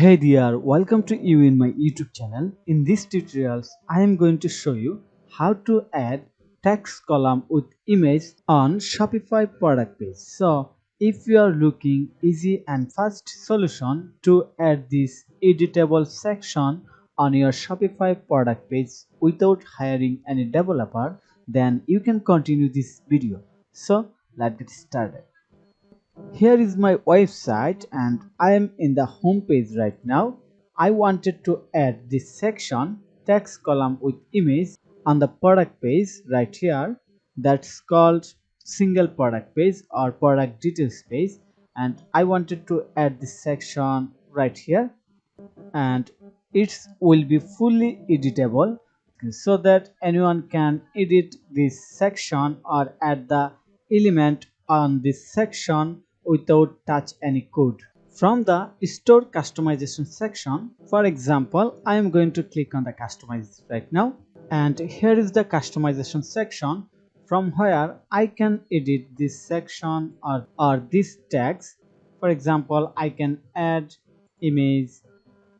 Hey there, welcome to you in my YouTube channel. In this tutorials, I am going to show you how to add text column with image on Shopify product page. So, if you are looking easy and fast solution to add this editable section on your Shopify product page without hiring any developer, then you can continue this video. So, let's get started. Here is my website and I am in the home page right now. I wanted to add this section text column with image on the product page right here, that's called single product page or product details page, and I wanted to add this section right here, and it will be fully editable so that anyone can edit this section or add the element on this section without touch any code. From the store customization section, for example, I am going to click on the customize right now, and here is the customization section from where I can edit this section or these tags. For example, I can add image,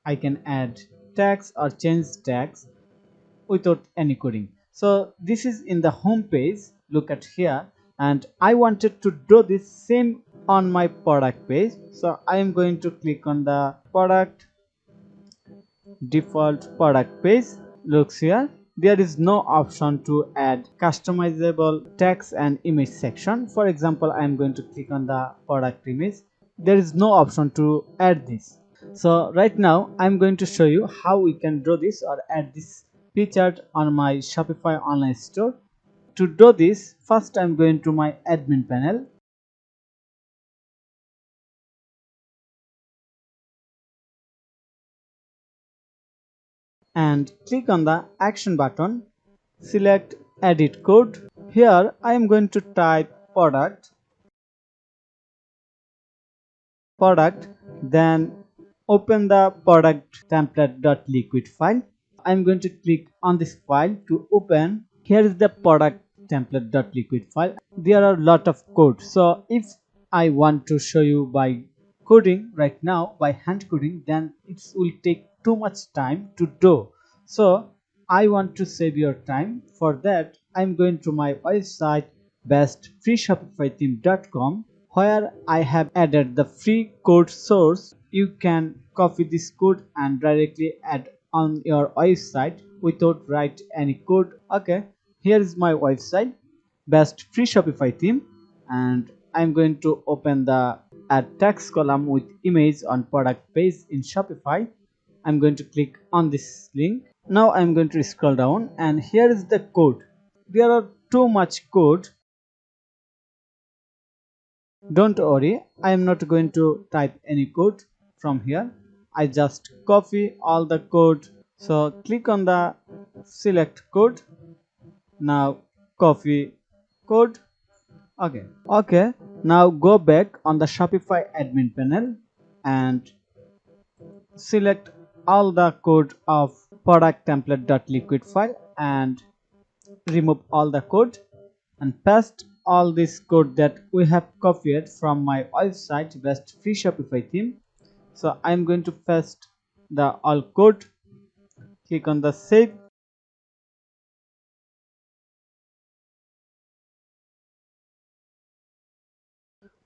I can add tags or change tags without any coding. So this is in the home page. Look at here, and I wanted to do this same on my product page. So I am going to click on the product default product page. Looks here, there is no option to add customizable text and image section. For example, I am going to click on the product image. There is no option to add this. So right now I'm going to show you how we can draw this or add this picture on my Shopify online store. To do this, first I'm going to my admin panel, and click on the action button, select edit code. Here I am going to type product, then open the product template.liquid file. I'm going to click on this file to open. Here is the product template.liquid file. There are a lot of code, so if I want to show you by coding right now, by hand coding, then it will take too much time to do. So I want to save your time. For that, I'm going to my website bestfreeshopifytheme.com, where I have added the free code source. You can copy this code and directly add on your website without write any code. Okay, here is my website best free Shopify theme, and I'm going to open the add text column with image on product page in Shopify. I'm going to click on this link. Now I'm going to scroll down, and here is the code. There are too much code. Don't worry, I am not going to type any code from here. I just copy all the code. So click on the select code. Now copy code. Okay, now go back on the Shopify admin panel and select all the code of product template.liquid file and remove all the code and paste all this code that we have copied from my website best free Shopify theme. So I'm going to paste the all code, click on the save.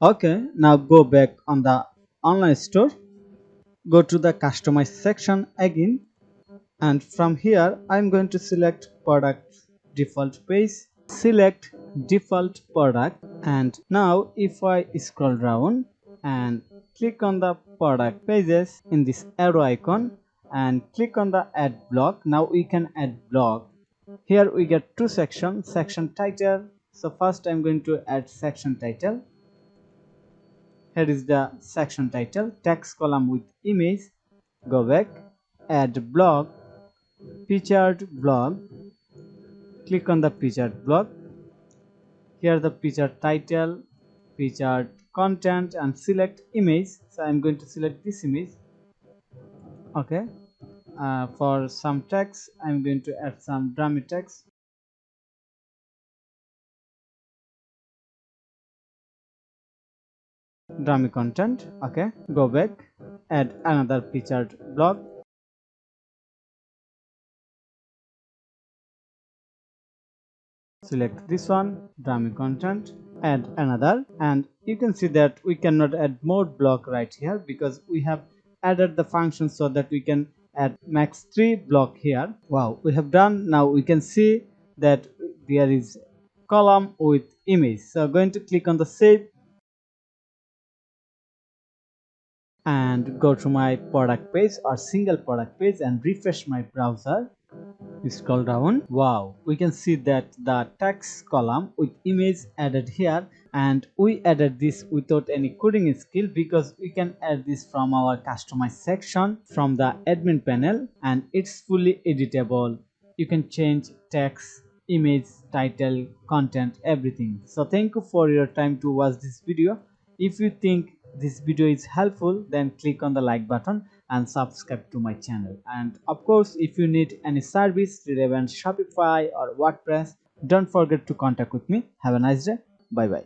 Okay, now go back on the online store, go to the customize section again, and from here I'm going to select product default page, select default product, and now if I scroll down and click on the product pages in this arrow icon and click on the add block, now we can add block. Here we get two sections, section title. So first I'm going to add section title. Here is the section title, text column with image. Go back, add block, featured blog, click on the featured blog. Here the featured title, featured content, and select image. So I'm going to select this image. Okay, for some text I'm going to add some dummy text. Dummy content. Okay, go back add another featured block. Select this one, dummy content, add another, and you can see that we cannot add more block right here because we have added the function so that we can add max 3 block here. Wow, we have done. Now we can see that there is column with image. So going to click on the save and go to my product page or single product page and refresh my browser. Scroll down. Wow, we can see that the text column with image added here, and we added this without any coding skill because we can add this from our customize section from the admin panel, and it's fully editable. You can change text, image, title, content, everything. So thank you for your time to watch this video. If you think this video is helpful, then click on the like button and subscribe to my channel. And of course, if you need any service relevant Shopify or WordPress, don't forget to contact with me. Have a nice day. Bye bye.